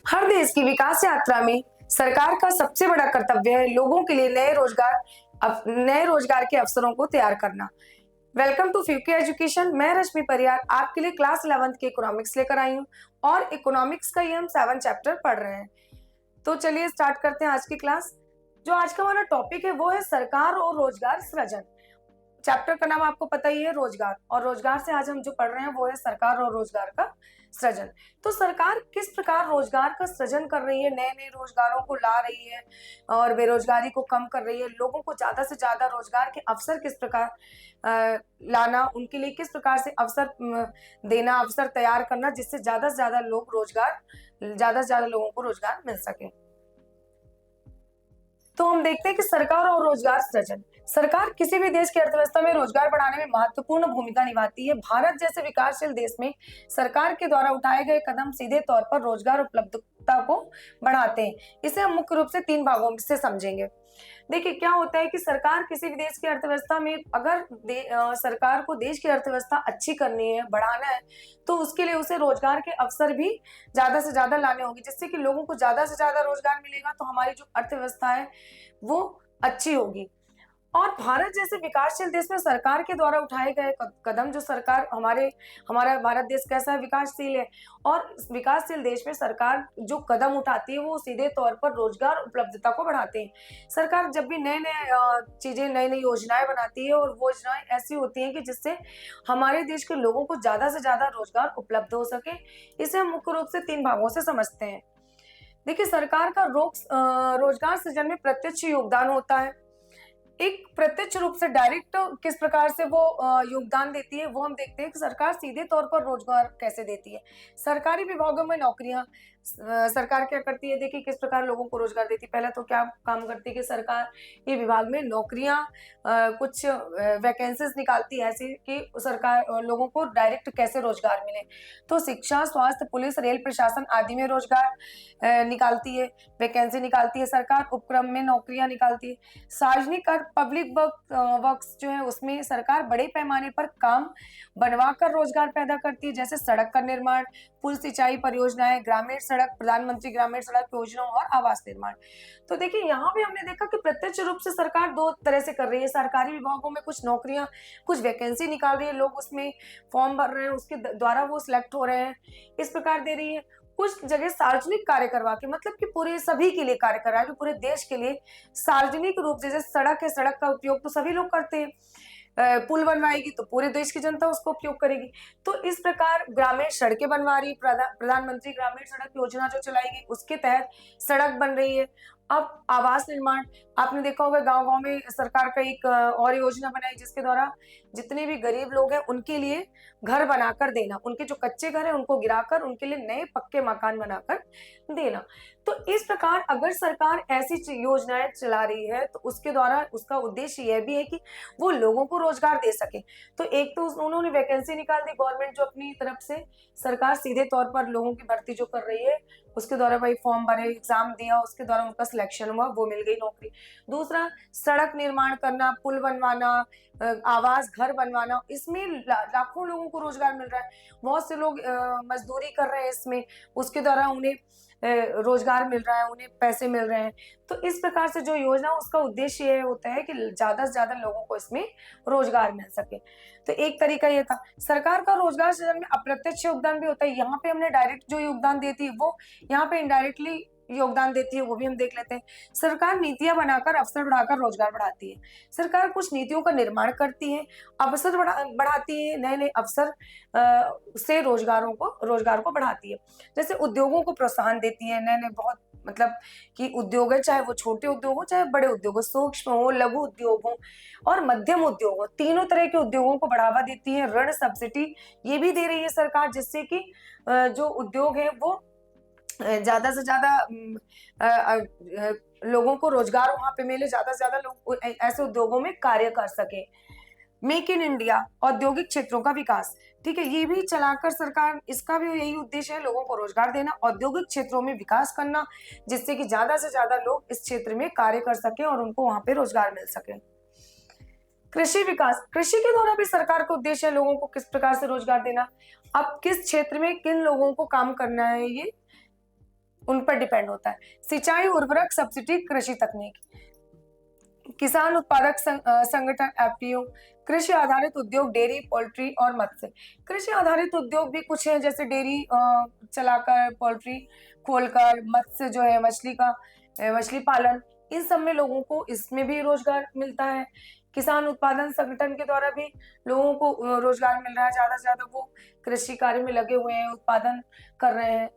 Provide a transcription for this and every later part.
हर देश की विकास यात्रा में सरकार का सबसे बड़ा कर्तव्य है लोगों के लिए नए रोजगार के अवसरों को तैयार करना। वेलकम टू फ्यूके एजुकेशन। मैं रश्मि परियार आपके लिए क्लास 11th के इकोनॉमिक्स लेकर आई हूँ और इकोनॉमिक्स का ये हम 7 चैप्टर पढ़ रहे हैं। तो चलिए स्टार्ट करते हैं आज की क्लास। जो आज का हमारा टॉपिक है वो है सरकार और रोजगार सृजन। चैप्टर का नाम आपको पता ही है, रोजगार, और रोजगार से आज हम जो पढ़ रहे हैं वो है सरकार और रोजगार का सृजन। तो सरकार किस प्रकार रोजगार का सृजन कर रही है, नए नए रोजगारों को ला रही है और बेरोजगारी को कम कर रही है, लोगों को ज्यादा से ज्यादा रोजगार के अवसर किस प्रकार लाना, उनके लिए किस प्रकार से अवसर देना, अवसर तैयार करना जिससे ज्यादा से ज्यादा लोगों को रोजगार मिल सके। तो हम देखते हैं कि सरकार और रोजगार सृजन। सरकार किसी भी देश की अर्थव्यवस्था में रोजगार बढ़ाने में महत्वपूर्ण भूमिका निभाती है। भारत जैसे विकासशील देश में सरकार के द्वारा उठाए गए कदम सीधे तौर पर रोजगार उपलब्धता को बढ़ाते हैं। इसे हम मुख्य रूप से 3 भागों से समझेंगे। देखिए क्या होता है कि सरकार किसी भी देश की अर्थव्यवस्था में अगर सरकार को देश की अर्थव्यवस्था अच्छी करनी है, बढ़ाना है, तो उसके लिए उसे रोजगार के अवसर भी ज्यादा से ज्यादा लाने होंगे, जिससे कि लोगों को ज्यादा से ज्यादा रोजगार मिलेगा तो हमारी जो अर्थव्यवस्था है वो अच्छी होगी। और भारत जैसे विकासशील देश में सरकार के द्वारा उठाए गए कदम, जो सरकार हमारा भारत देश कैसा है, विकासशील है, और विकासशील देश में सरकार जो कदम उठाती है वो सीधे तौर पर रोजगार उपलब्धता को बढ़ाते हैं। सरकार जब भी नए नए चीजें, नई नई योजनाएं बनाती है और वो योजनाएं ऐसी होती हैं कि जिससे हमारे देश के लोगों को ज्यादा से ज्यादा रोजगार उपलब्ध हो सके। इसे हम मुख्य रूप से 3 भागों से समझते हैं। देखिए सरकार का रोजगार सृजन में प्रत्यक्ष योगदान होता है। एक प्रत्यक्ष रूप से डायरेक्ट किस प्रकार से वो योगदान देती है वो हम देखते हैं कि सरकार सीधे तौर पर रोजगार कैसे देती है। सरकारी विभागों में नौकरियां सरकार क्या करती है, देखिए किस प्रकार लोगों को रोजगार देती है। पहले तो क्या काम करती है कि सरकार ये विभाग में नौकरियां कुछ वैकेंसीज निकालती है ऐसी कि सरकार लोगों को डायरेक्ट कैसे रोजगार मिले। तो शिक्षा, स्वास्थ्य, पुलिस, रेल प्रशासन आदि में रोजगार निकालती है, वैकेंसी निकालती है सरकार, उपक्रम में नौकरियां निकालती है। सार्वजनिक पब्लिक वर्क्स जो है उसमें सरकार बड़े पैमाने पर काम बनवाकर रोजगार पैदा करती है, जैसे सड़क का निर्माण, पुल सिंचाई परियोजनाएं, ग्रामीण सड़क, प्रधानमंत्री ग्रामीण सड़क योजना और आवास निर्माण। तो देखिए यहाँ भी हमने देखा कि प्रत्यक्ष रूप से सरकार 2 तरह से कर रही है। सरकारी विभागों में कुछ नौकरियां, कुछ वैकेंसी निकाल रही है, लोग उसमें फॉर्म भर रहे हैं, उसके द्वारा वो सिलेक्ट हो रहे हैं, इस प्रकार दे रही है। कुछ जगह सार्वजनिक कार्य करवा के, मतलब कि पूरे सभी के लिए कार्य करा है, पूरे देश के लिए सार्वजनिक रूप से, जैसे सड़क है, सड़क का उपयोग तो सभी लोग करते हैं, पुल बनवाएगी तो पूरे देश की जनता उसको उपयोग करेगी। तो इस प्रकार ग्रामीण सड़कें बनवा रही, प्रधानमंत्री ग्रामीण सड़क योजना जो चलाएगी उसके तहत सड़क बन रही है। अब आवास निर्माण, आपने देखा होगा गांव गांव में सरकार का एक और योजना बनाई जिसके द्वारा जितने भी गरीब लोग हैं उनके लिए घर बनाकर देना, उनके जो कच्चे घर हैं उनको गिराकर उनके लिए नए पक्के मकान बनाकर देना। तो इस प्रकार अगर सरकार ऐसी योजनाएं चला रही है तो उसके द्वारा उसका उद्देश्य यह भी है कि वो लोगों को रोजगार दे सके। तो एक तो उन्होंने वैकेंसी निकाल दी, गवर्नमेंट जो अपनी तरफ से, सरकार सीधे तौर पर लोगों की भर्ती जो कर रही है उसके द्वारा भाई फॉर्म भरे, एग्जाम दिया, उसके द्वारा उनका सिलेक्शन हुआ, वो मिल गई नौकरी। दूसरा, सड़क निर्माण करना, पुल बनवाना, आवास घर बनवाना, इसमें लाखों लोगों को रोजगार मिल रहा है। बहुत से लोग मजदूरी कर रहे हैं इसमें, उसके द्वारा उन्हें रोजगार मिल रहा है, उन्हें पैसे मिल रहे हैं। तो इस प्रकार से जो योजना उसका उद्देश्य ये होता है कि ज्यादा से ज्यादा लोगों को इसमें रोजगार मिल सके। तो एक तरीका ये था। सरकार का रोजगार सृजन में अप्रत्यक्ष योगदान भी होता है। यहाँ पे हमने डायरेक्ट जो योगदान देती है वो यहाँ पे इनडायरेक्टली योगदान देती है, वो भी हम देख लेते हैं। सरकार नीतियां बनाकर अवसर बढ़ाकर रोजगार बढ़ाती है। सरकार कुछ नीतियों का निर्माण करती है, अवसर बढ़ाती है, नए नए अवसर से रोजगार को बढ़ाती है। जैसे उद्योगों को प्रोत्साहन देती है, नए नए बहुत, मतलब कि उद्योग है, चाहे वो छोटे उद्योग हो चाहे बड़े उद्योग हो, सूक्ष्म हो, लघु उद्योग हो और मध्यम उद्योग हो, तीनों तरह के उद्योगों को बढ़ावा देती है। ऋण, सब्सिडी ये भी दे रही है सरकार, जिससे कि जो उद्योग है वो ज्यादा से ज्यादा लोगों को रोजगार वहां पे मिले, ज्यादा से ज्यादा लोग ऐसे उद्योगों में कार्य कर सके। मेक इन इंडिया, औद्योगिक क्षेत्रों का विकास, ठीक है, ये भी चलाकर सरकार, इसका भी यही उद्देश्य है, लोगों को रोजगार देना, औद्योगिक क्षेत्रों में विकास करना, जिससे कि ज्यादा से ज्यादा लोग इस क्षेत्र में कार्य कर सके और उनको वहां पे रोजगार मिल सके। कृषि विकास, कृषि के द्वारा भी सरकार का उद्देश्य है लोगों को किस प्रकार से रोजगार देना। अब किस क्षेत्र में किन लोगों को काम करना है, ये उन पर डिपेंड होता है। सिंचाई, उर्वरक, सब्सिडी, कृषि तकनीक, किसान उत्पादक संगठन एफपीओ, कृषि आधारित उद्योग, डेयरी, पोल्ट्री और मत्स्य। कृषि आधारित उद्योग भी कुछ है, जैसे डेयरी चलाकर, पोल्ट्री खोलकर, मत्स्य जो है मछली पालन, इन सब में लोगों को इसमें भी रोजगार मिलता है। किसान उत्पादन संगठन के द्वारा भी लोगों को रोजगार मिल रहा है, ज्यादा से ज्यादा वो कृषि कार्य में लगे हुए हैं, उत्पादन कर रहे हैं।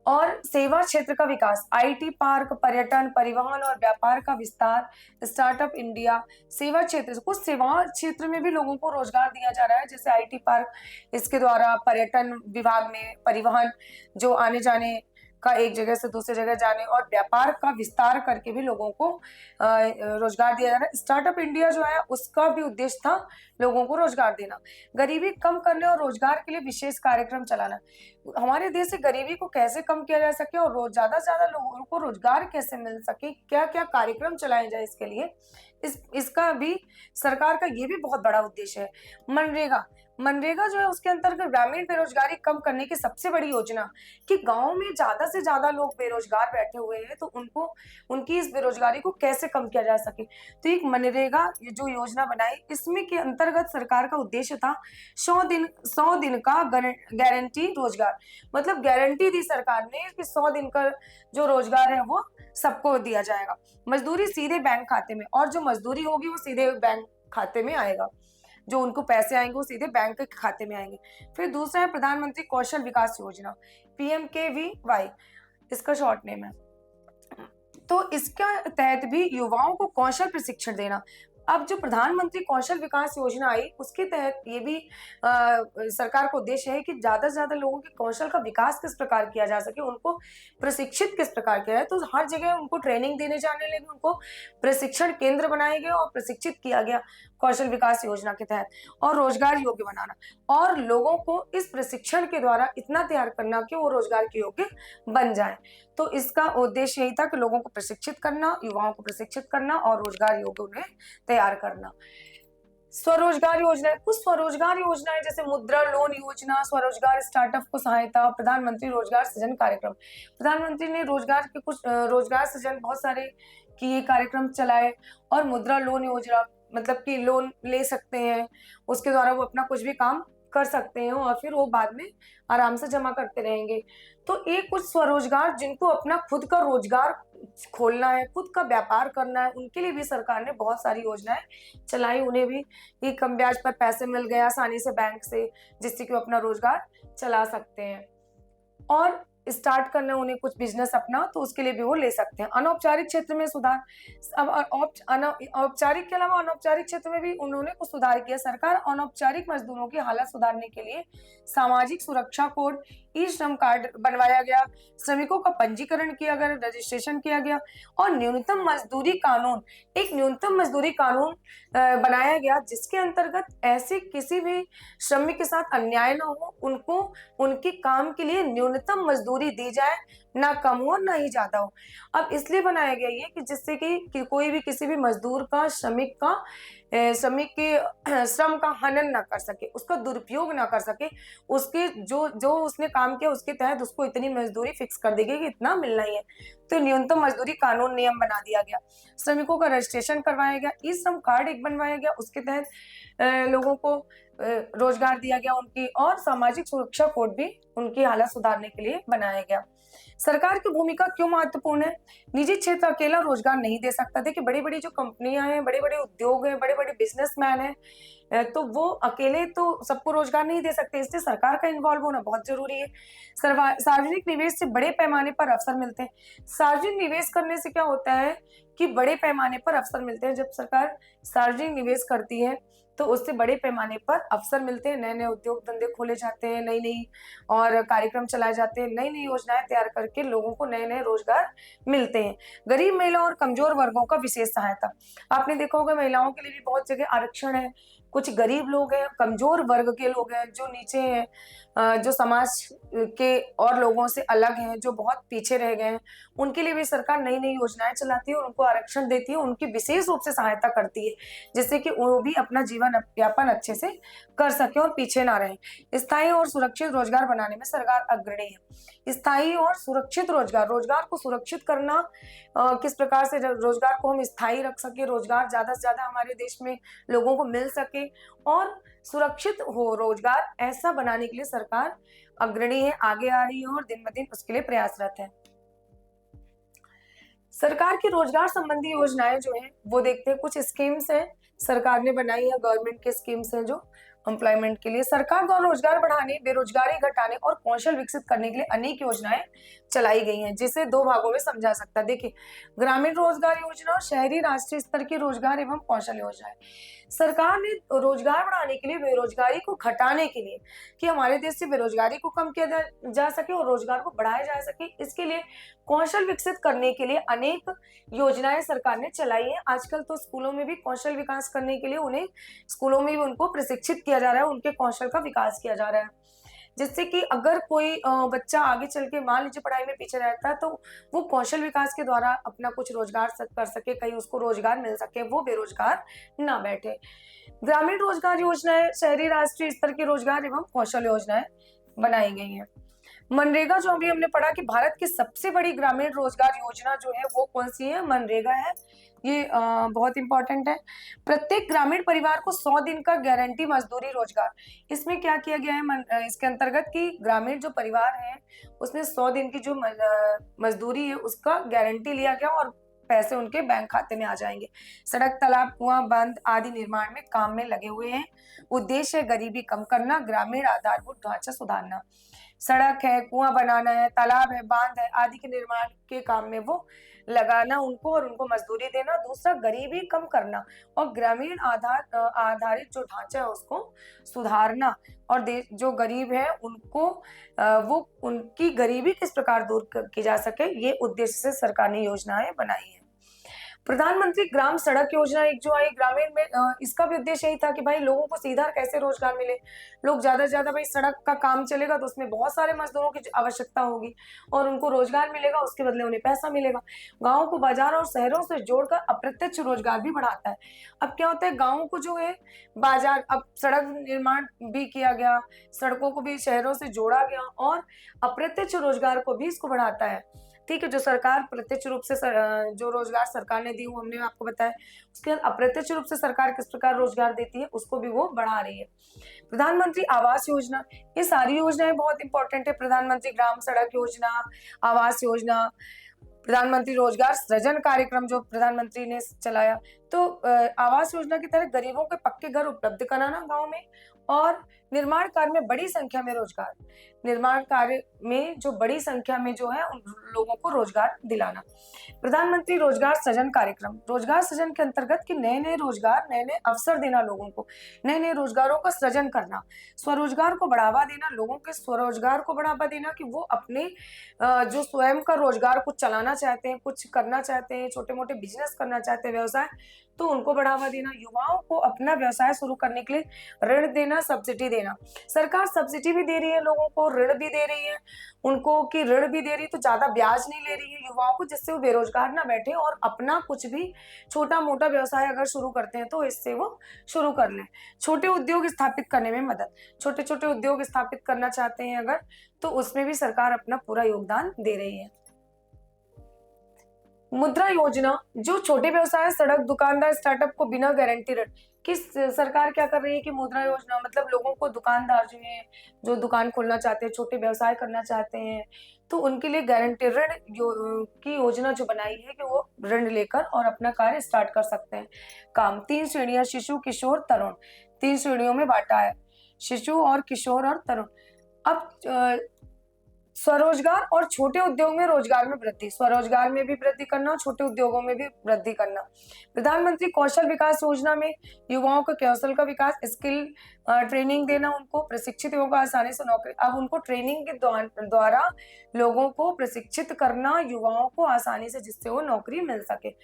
और सेवा क्षेत्र का विकास, आईटी पार्क, पर्यटन, परिवहन और व्यापार का विस्तार, स्टार्टअप इंडिया। सेवा क्षेत्र, कुछ सेवा क्षेत्र में भी लोगों को रोजगार दिया जा रहा है, जैसे आईटी पार्क, इसके द्वारा पर्यटन विभाग में परिवहन, जो आने जाने का एक जगह से दूसरी जगह जाने, और व्यापार का विस्तार करके भी लोगों को रोजगार दिया जा रहा है। स्टार्टअप इंडिया जो है उसका भी उद्देश्य था लोगों को रोजगार देना। गरीबी कम करने और रोजगार के लिए विशेष कार्यक्रम चलाना, हमारे देश से गरीबी को कैसे कम किया जा सके और ज्यादा से ज्यादा लोगों को रोजगार कैसे मिल सके, क्या क्या कार्यक्रम चलाए जाए इसके लिए, इसका भी सरकार का ये भी बहुत बड़ा उद्देश्य है। मनरेगा, मनरेगा जो है उसके अंतर्गत ग्रामीण बेरोजगारी कम करने की सबसे बड़ी योजना, कि गांव में ज्यादा से ज्यादा लोग बेरोजगार बैठे हुए हैं, तो उनकी इस बेरोजगारी को कैसे कम किया जा सके। तो एक मनरेगा जो योजना बनाई, इसमें के अंतर्गत सरकार का उद्देश्य था 100 दिन का गारंटी रोजगार, मतलब गारंटी दी सरकार ने कि 100 दिन का जो रोजगार है वो सबको दिया जाएगा। मजदूरी सीधे बैंक खाते में, और जो मजदूरी होगी वो सीधे बैंक खाते में आएगा, जो उनको पैसे आएंगे वो सीधे बैंक के खाते में आएंगे। फिर दूसरा है प्रधानमंत्री कौशल विकास योजना, PMKVY इसका शॉर्ट नेम है। तो इसके तहत भी युवाओं को कौशल प्रशिक्षण देना। अब जो प्रधानमंत्री कौशल विकास योजना आई, उसके तहत ये भी सरकार का उद्देश्य है कि ज्यादा से ज्यादा लोगों के कौशल का विकास किस प्रकार किया जा सके, उनको प्रशिक्षित किस प्रकार किया जाए। तो हर जगह उनको ट्रेनिंग देने जाने लगे, उनको प्रशिक्षण केंद्र बनाए गए और प्रशिक्षित किया गया कौशल विकास योजना के तहत, और रोजगार योग्य बनाना, और लोगों को इस प्रशिक्षण के द्वारा इतना तैयार करना कि वो रोजगार के योग्य बन जाए। तो इसका उद्देश्य यही था कि लोगों को प्रशिक्षित करना, युवाओं को प्रशिक्षित करना और रोजगार योग्य उन्हें तैयार करना। स्वरोजगार योजना, कुछ स्वरोजगार योजनाएं जैसे मुद्रा लोन योजना, स्वरोजगार स्टार्टअप को सहायता, प्रधानमंत्री रोजगार सृजन कार्यक्रम। प्रधानमंत्री ने रोजगार के कुछ रोजगार सृजन बहुत सारे किए कार्यक्रम चलाए, और मुद्रा लोन योजना मतलब कि लोन ले सकते हैं, उसके द्वारा वो अपना कुछ भी काम कर सकते हैं और फिर वो बाद में आराम से जमा करते रहेंगे। तो एक कुछ स्वरोजगार, जिनको अपना खुद का रोजगार खोलना है, खुद का व्यापार करना है, उनके लिए भी सरकार ने बहुत सारी योजनाएं चलाई। उन्हें भी ये कम ब्याज पर पैसे मिल गए आसानी से बैंक से, जिससे कि वो अपना रोजगार चला सकते हैं और स्टार्ट करना उन्हें कुछ बिजनेस अपना, तो उसके लिए भी वो ले सकते हैं। अनौपचारिक क्षेत्र में सुधार, अब औपचारिक के अलावा अनौपचारिक क्षेत्र में भी उन्होंने कुछ सुधार किया। सरकार अनौपचारिक मजदूरों की हालत सुधारने के लिए सामाजिक सुरक्षा कोड, ई श्रम कार्ड बनवाया गया, श्रमिकों का पंजीकरण किया गया, रजिस्ट्रेशन किया गया, और न्यूनतम मजदूरी कानून, एक न्यूनतम मजदूरी कानून बनाया गया, जिसके अंतर्गत ऐसे किसी भी श्रमिक के साथ अन्याय न हो, उनको उनके काम के लिए न्यूनतम मजदूरी दी जाए, ना कम हो ना ही ज्यादा हो। अब इसलिए बनाया गया ये कि जिससे कि कोई भी किसी भी मजदूर का, श्रमिक के श्रम का हनन ना कर सके, उसका दुरुपयोग ना कर सके, उसके जो उसने काम किया उसके तहत उसको इतनी मजदूरी फिक्स कर दी गई कि इतना मिलना ही है। तो न्यूनतम मजदूरी कानून नियम बना दिया गया, श्रमिकों का रजिस्ट्रेशन करवाया गया, ई श्रम कार्ड एक बनवाया गया, उसके तहत लोगों को रोजगार दिया गया उनकी, और सामाजिक सुरक्षा कोड भी उनकी हालत सुधारने के लिए बनाया गया। सरकार की भूमिका क्यों महत्वपूर्ण है? निजी क्षेत्र अकेला रोजगार नहीं दे सकता। देखिए बड़ी बड़ी जो कंपनियां हैं, बड़े बड़े उद्योग हैं, बड़े बड़े बिजनेसमैन हैं, तो वो अकेले तो सबको रोजगार नहीं दे सकते, इसलिए सरकार का इन्वॉल्व होना बहुत जरूरी है। सार्वजनिक निवेश से बड़े पैमाने पर अवसर मिलते हैं। सार्वजनिक निवेश करने से क्या होता है कि बड़े पैमाने पर अवसर मिलते हैं। जब सरकार सार्वजनिक निवेश करती है तो उससे बड़े पैमाने पर अवसर मिलते हैं, नए नए उद्योग धंधे खोले जाते हैं, नई नई और कार्यक्रम चलाए जाते हैं, नई नई योजनाएं तैयार करके लोगों को नए नए रोजगार मिलते हैं। गरीब महिलाओं और कमजोर वर्गों का विशेष सहायता, आपने देखा होगा महिलाओं के लिए भी बहुत जगह आरक्षण है, कुछ गरीब लोग हैं, कमजोर वर्ग के लोग हैं, जो नीचे हैं, जो समाज के और लोगों से अलग हैं, जो बहुत पीछे रह गए हैं, उनके लिए भी सरकार नई नई योजनाएं चलाती है, उनको आरक्षण देती है, उनकी विशेष रूप से सहायता करती है, जिससे कि वो भी अपना जीवन यापन अच्छे से कर सके और पीछे ना रहे। स्थायी और सुरक्षित रोजगार बनाने में सरकार अग्रणी है। स्थायी और सुरक्षित रोजगार, रोजगार को सुरक्षित करना, किस प्रकार से रोजगार को हम स्थायी रख सके, रोजगार ज्यादा से ज्यादा हमारे देश में लोगों को मिल सके और सुरक्षित हो रोजगार, ऐसा बनाने के लिए सरकार अग्रणी है, आगे आ रही है और दिन ब दिन उसके लिए प्रयासरत है। सरकार की रोजगार संबंधी योजनाएं जो है वो देखते हैं। कुछ स्कीम्स है सरकार ने बनाई है, गवर्नमेंट के स्कीम्स हैं जो एम्प्लॉयमेंट के लिए। सरकार द्वारा रोजगार बढ़ाने, बेरोजगारी घटाने और कौशल विकसित करने के लिए अनेक योजनाएं चलाई गई हैं, जिसे दो भागों में समझा सकता है। देखिए, ग्रामीण रोजगार योजना और शहरी राष्ट्रीय स्तर की रोजगार एवं कौशल योजनाएं। सरकार ने रोजगार बढ़ाने के लिए, बेरोजगारी को घटाने के लिए, कि हमारे देश से बेरोजगारी को कम किया जा सके और रोजगार को बढ़ाया जा सके, इसके लिए कौशल विकसित करने के लिए अनेक योजनाएं सरकार ने चलाई है। आजकल तो स्कूलों में भी कौशल विकास करने के लिए उन्हें स्कूलों में भी उनको प्रशिक्षित किया जा रहा है, उनके कौशल का विकास किया जा रहा है, जिससे कि अगर कोई बच्चा आगे चल के मान लीजिए पढ़ाई में पीछे रहता है, तो वो कौशल विकास के द्वारा अपना कुछ रोजगार कर सके, कहीं उसको रोजगार मिल सके, वो बेरोजगार ना बैठे। ग्रामीण रोजगार योजनाएं, शहरी राष्ट्रीय स्तर की रोजगार एवं कौशल योजनाएं बनाई गई हैं। मनरेगा, जो अभी हमने पढ़ा कि भारत की सबसे बड़ी ग्रामीण रोजगार योजना जो है वो कौन सी है, मनरेगा है। ये बहुत इंपॉर्टेंट है। प्रत्येक ग्रामीण परिवार को 100 दिन का गारंटी मजदूरी रोजगार। इसमें क्या किया गया है इसके अंतर्गत कि ग्रामीण जो परिवार है उसमें 100 दिन की जो मजदूरी है उसका गारंटी लिया गया और पैसे उनके बैंक खाते में आ जाएंगे। सड़क, तालाब, कुआं, बांध आदि निर्माण में काम में लगे हुए हैं। उद्देश्य है गरीबी कम करना, ग्रामीण आधारभूत ढांचा सुधारना। सड़क है, कुआं बनाना है, तालाब है, बांध है आदि के निर्माण के काम में वो लगाना उनको और उनको मजदूरी देना। दूसरा, गरीबी कम करना और ग्रामीण आधारित जो ढांचा है उसको सुधारना, और देश जो गरीब है उनको वो उनकी गरीबी किस प्रकार दूर की जा सके, ये उद्देश्य से सरकार ने योजनाएं बनाई है। प्रधानमंत्री ग्राम सड़क योजना एक जो आई ग्रामीण में, इसका भी उद्देश्य यही था कि भाई लोगों को सीधा कैसे रोजगार मिले। लोग ज्यादा से ज्यादा, भाई सड़क का काम चलेगा तो उसमें बहुत सारे मजदूरों की आवश्यकता होगी और उनको रोजगार मिलेगा, उसके बदले उन्हें पैसा मिलेगा। गाँव को बाजार और शहरों से जोड़कर अप्रत्यक्ष रोजगार भी बढ़ाता है। अब क्या होता है, गाँव को जो है बाजार, अब सड़क निर्माण भी किया गया, सड़कों को भी शहरों से जोड़ा गया और अप्रत्यक्ष रोजगार को भी इसको बढ़ाता है। ठीक है, जो सरकार प्रत्यक्ष रूप से जो रोजगार सरकार ने दी वो हमने आपको बताया, उसके बाद अप्रत्यक्ष रूप से सरकार किस प्रकार रोजगार देती है उसको भी वो बढ़ा रही है। प्रधानमंत्री आवास योजना, ये सारी योजनाएं बहुत इंपॉर्टेंट है। प्रधानमंत्री ग्राम सड़क योजना, आवास योजना, प्रधानमंत्री रोजगार सृजन कार्यक्रम जो प्रधानमंत्री ने चलाया, तो आवास योजना के तहत गरीबों के पक्के घर उपलब्ध कराना गांव में, और निर्माण कार्य में बड़ी संख्या में रोजगार, निर्माण कार्य में जो बड़ी संख्या में जो है उन लोगों को रोजगार दिलाना। प्रधानमंत्री रोजगार सृजन कार्यक्रम, रोजगार सृजन के अंतर्गत कि नए नए रोजगार, नए नए अवसर देना, लोगों को नए नए रोजगारों का सृजन करना, स्वरोजगार को बढ़ावा देना, लोगों के स्वरोजगार को बढ़ावा देना कि वो अपने जो स्वयं का रोजगार कुछ चलाना चाहते हैं, कुछ करना चाहते हैं, छोटे मोटे बिजनेस करना चाहते हैं, व्यवसाय, तो उनको बढ़ावा देना। युवाओं को अपना व्यवसाय शुरू करने के लिए ऋण देना, सब्सिडी देना। सरकार सब्सिडी भी दे रही है लोगों को, ऋण भी दे रही है उनको, कि ऋण भी दे रही है तो ज्यादा ब्याज नहीं ले रही है युवाओं को, जिससे वो बेरोजगार ना बैठे और अपना कुछ भी छोटा मोटा व्यवसाय अगर शुरू करते हैं तो इससे वो शुरू कर लें। छोटे उद्योग स्थापित करने में मदद, छोटे छोटे उद्योग स्थापित करना चाहते हैं अगर, तो उसमें भी सरकार अपना पूरा योगदान दे रही है। मुद्रा योजना, जो छोटे व्यवसाय, सड़क, दुकानदार, स्टार्टअप को बिना गारंटी ऋण, किस सरकार क्या कर रही है कि मुद्रा योजना, मतलब लोगों को, दुकानदार जो है, जो दुकान खोलना चाहते हैं, छोटे व्यवसाय करना चाहते हैं, तो उनके लिए गारंटी ऋण की योजना जो बनाई है कि वो ऋण लेकर और अपना कार्य स्टार्ट कर सकते हैं। काम 3 श्रेणियां, शिशु, किशोर, तरुण, 3 श्रेणियों में बांटा है, शिशु और किशोर और तरुण। अब स्वरोजगार और छोटे उद्योग में रोजगार में वृद्धि, स्वरोजगार में भी वृद्धि करना और छोटे उद्योगों में भी वृद्धि करना। प्रधानमंत्री कौशल विकास योजना में युवाओं के कौशल का विकास, स्किल ट्रेनिंग देना, उनको प्रशिक्षित होगा आसानी से नौकरी। अब उनको ट्रेनिंग के द्वारा लोगों को प्रशिक्षित करना, युवाओं को आसानी से, जिससे वो नौकरी मिल सके।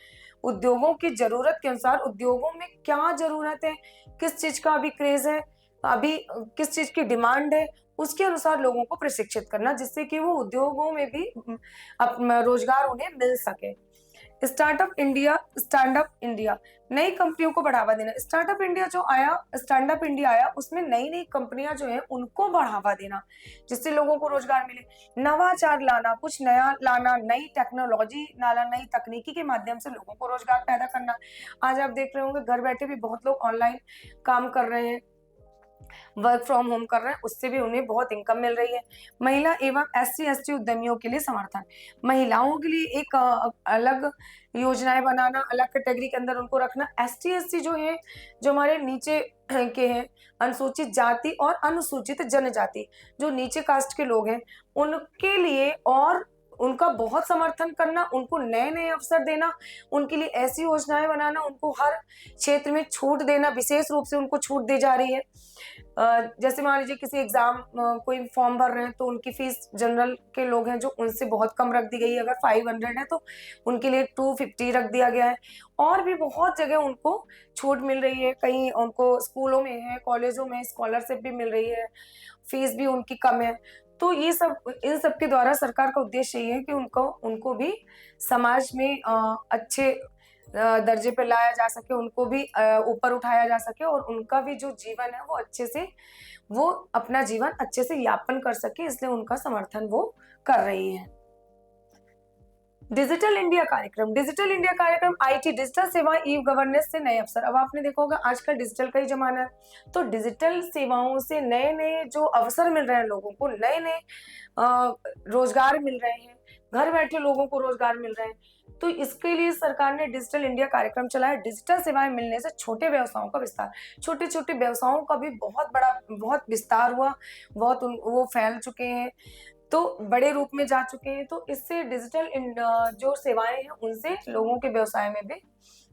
उद्योगों की जरूरत के अनुसार उद्योगों में क्या जरूरत है, किस चीज का अभी क्रेज है, अभी किस चीज की डिमांड है, उसके अनुसार लोगों को प्रशिक्षित करना, जिससे कि वो उद्योगों में भी रोजगार उन्हें मिल सके। स्टैंड अप इंडिया, नई कंपनियों को बढ़ावा देना। स्टैंड अप इंडिया आया, उसमें नई नई कंपनियां जो है उनको बढ़ावा देना, जिससे लोगों को रोजगार मिले। नवाचार लाना, कुछ नया लाना, नई टेक्नोलॉजी लाना, नई तकनीकी के माध्यम से लोगों को रोजगार पैदा करना। आज आप देख रहे होंगे घर बैठे भी बहुत लोग ऑनलाइन काम कर रहे हैं, वर्क फ्रॉम होम कर रहे हैं, उससे भी उन्हें बहुत इनकम मिल रही है। महिला एवं SC/ST उद्यमियों के लिए समर्थन, महिलाओं के लिए एक अलग योजनाएं बनाना, अलग कैटेगरी के अंदर उनको रखना। ST/ST जो है, जो हमारे नीचे के हैं, अनुसूचित जाति और अनुसूचित जनजाति, जो नीचे कास्ट के लोग हैं, उनके लिए और उनका बहुत समर्थन करना, उनको नए नए अवसर देना, उनके लिए ऐसी योजनाएं बनाना, उनको हर क्षेत्र में छूट देना, विशेष रूप से उनको छूट दी जा रही है। जैसे मान लीजिए किसी एग्जाम कोई फॉर्म भर रहे हैं तो उनकी फीस जनरल के लोग हैं जो उनसे बहुत कम रख दी गई है, अगर 500 है तो उनके लिए 250 रख दिया गया है। और भी बहुत जगह उनको छूट मिल रही है, कहीं उनको स्कूलों में है, कॉलेजों में स्कॉलरशिप भी मिल रही है, फीस भी उनकी कम है। तो ये सब, इन सब के द्वारा सरकार का उद्देश्य ये है कि उनको भी समाज में अच्छे दर्जे पे लाया जा सके, उनको भी ऊपर उठाया जा सके, और उनका भी जो जीवन है वो अच्छे से, वो अपना जीवन अच्छे से यापन कर सके, इसलिए उनका समर्थन वो कर रही है। डिजिटल इंडिया कार्यक्रम IT, डिजिटल सेवा, ई गवर्नेंस से नए अवसर। अब आपने देखा होगा आजकल डिजिटल का ही जमाना है, तो डिजिटल सेवाओं से नए नए जो अवसर मिल रहे हैं लोगों को, नए नए रोजगार मिल रहे हैं, घर बैठे लोगों को रोजगार मिल रहे हैं। तो इसके लिए सरकार ने डिजिटल इंडिया कार्यक्रम चलाया। डिजिटल सेवाएं मिलने से छोटे व्यवसायों का विस्तार, छोटे छोटे व्यवसायों का भी बहुत विस्तार हुआ, वो फैल चुके हैं, तो बड़े रूप में जा चुके हैं। तो इससे डिजिटल जो सेवाएं हैं उनसे लोगों के व्यवसाय में भी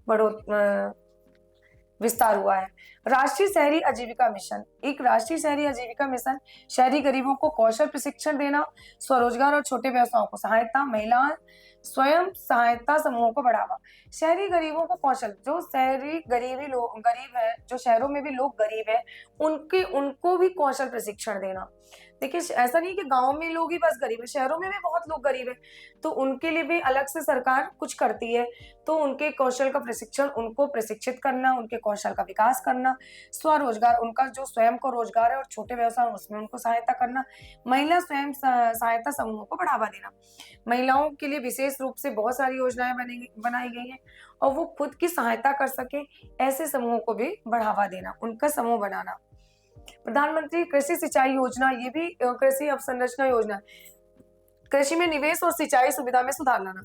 बड़ो विस्तार हुआ है। राष्ट्रीय शहरी आजीविका मिशन, एक राष्ट्रीय शहरी आजीविका मिशन शहरी गरीबों को कौशल प्रशिक्षण देना, स्वरोजगार और छोटे व्यवसायों को सहायता, महिला स्वयं सहायता समूहों को बढ़ावा। शहरी गरीबों को कौशल, जो शहरी गरीब है, जो शहरों में भी लोग गरीब है, उनको भी कौशल प्रशिक्षण देना। देखिए ऐसा नहीं कि गांव में लोग ही बस गरीब है, शहरों में भी बहुत लोग गरीब है, तो उनके लिए भी अलग से सरकार कुछ करती है। तो उनके कौशल का प्रशिक्षण, उनको प्रशिक्षित करना, उनके कौशल का विकास करना, स्वरोजगार, उनका जो स्वयं का रोजगार है और छोटे व्यवसाय उसमें उनको सहायता करना, महिला स्वयं सहायता समूहों को बढ़ावा देना। महिलाओं के लिए विशेष रूप से बहुत सारी योजनाएं बनाई गई हैं, और वो खुद की सहायता कर सके, ऐसे समूहों को भी बढ़ावा देना, उनका समूह बनाना। प्रधानमंत्री कृषि सिंचाई योजना, ये भी कृषि अवसंरचना योजना, कृषि में निवेश और सिंचाई सुविधा में सुधार लाना।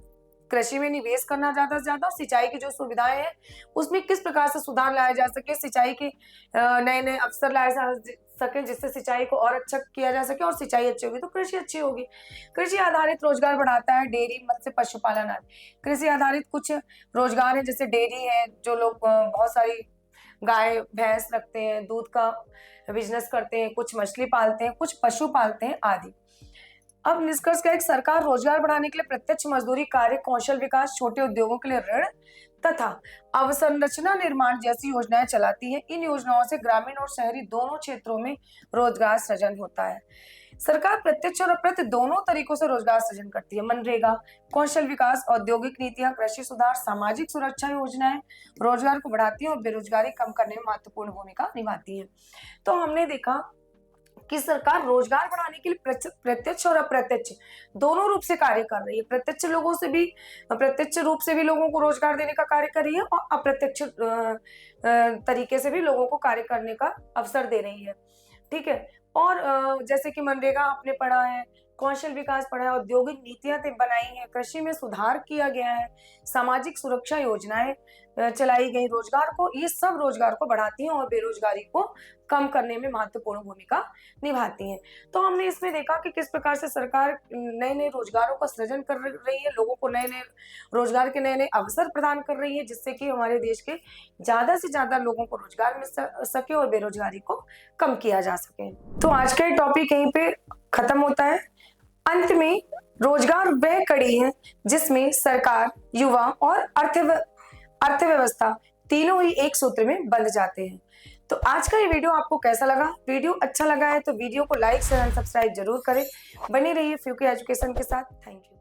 कृषि में निवेश करना ज्यादा से ज्यादा, सिंचाई की जो सुविधाएं हैं उसमें किस प्रकार से सुधार लाया जा सके, सिंचाई के नए नए अवसर लाए जा सके, जिससे सिंचाई को और अच्छा किया जा सके, और सिंचाई अच्छी होगी तो कृषि अच्छी होगी। कृषि आधारित रोजगार बढ़ाता है, डेयरी, मत्स्य, पशुपालन आदि। कृषि आधारित कुछ रोजगार है, जैसे डेयरी है, जो लोग बहुत सारी गाय भैंस रखते हैं, दूध का बिजनेस करते हैं, कुछ मछली पालते हैं, कुछ पशु पालते हैं आदि। अब निष्कर्ष क्या है, सरकार रोजगार बढ़ाने के लिए प्रत्यक्ष मजदूरी, कार्य कौशल विकास, छोटे उद्योगों के लिए ऋण तथा अवसंरचना निर्माण जैसी योजनाएं चलाती है। इन योजनाओं से ग्रामीण और शहरी दोनों क्षेत्रों में रोजगार सृजन होता है। सरकार प्रत्यक्ष और अप्रत्यक्ष दोनों तरीकों से रोजगार सृजन करती है। मनरेगा, कौशल विकास, औद्योगिक नीतियां, कृषि सुधार, सामाजिक सुरक्षा योजनाएं रोजगार को बढ़ाती हैं और बेरोजगारी कम करने में महत्वपूर्ण भूमिका निभाती हैं। तो हमने देखा कि सरकार रोजगार बढ़ाने के लिए प्रत्यक्ष और अप्रत्यक्ष दोनों रूप से कार्य कर रही है। प्रत्यक्ष रूप से भी लोगों को रोजगार देने का कार्य कर रही है, और अप्रत्यक्ष तरीके से भी लोगों को कार्य करने का अवसर दे रही है। ठीक है, और जैसे कि मनरेगा आपने पढ़ा है, कौशल विकास पढ़ा है, औद्योगिक नीतियां बनाई हैं, कृषि में सुधार किया गया है, सामाजिक सुरक्षा योजनाएं चलाई गई, ये सब रोजगार को बढ़ाती हैं और बेरोजगारी को कम करने में महत्वपूर्ण भूमिका निभाती हैं। तो हमने इसमें देखा कि किस प्रकार से सरकार नए नए रोजगारों का सृजन कर रही है, लोगों को नए नए रोजगार के नए नए अवसर प्रदान कर रही है, जिससे कि हमारे देश के ज्यादा से ज्यादा लोगों को रोजगार मिल सके और बेरोजगारी को कम किया जा सके। तो आज का टॉपिक यहीं पे खत्म होता है। अंत में, रोजगार वह कड़ी है जिसमें सरकार, युवा और अर्थव्यवस्था, तीनों ही एक सूत्र में बंध जाते हैं। तो आज का ये वीडियो आपको कैसा लगा? वीडियो अच्छा लगा है तो वीडियो को लाइक शेयर एंड सब्सक्राइब जरूर करें। बने रहिए फ्यूके एजुकेशन के साथ। Thank you.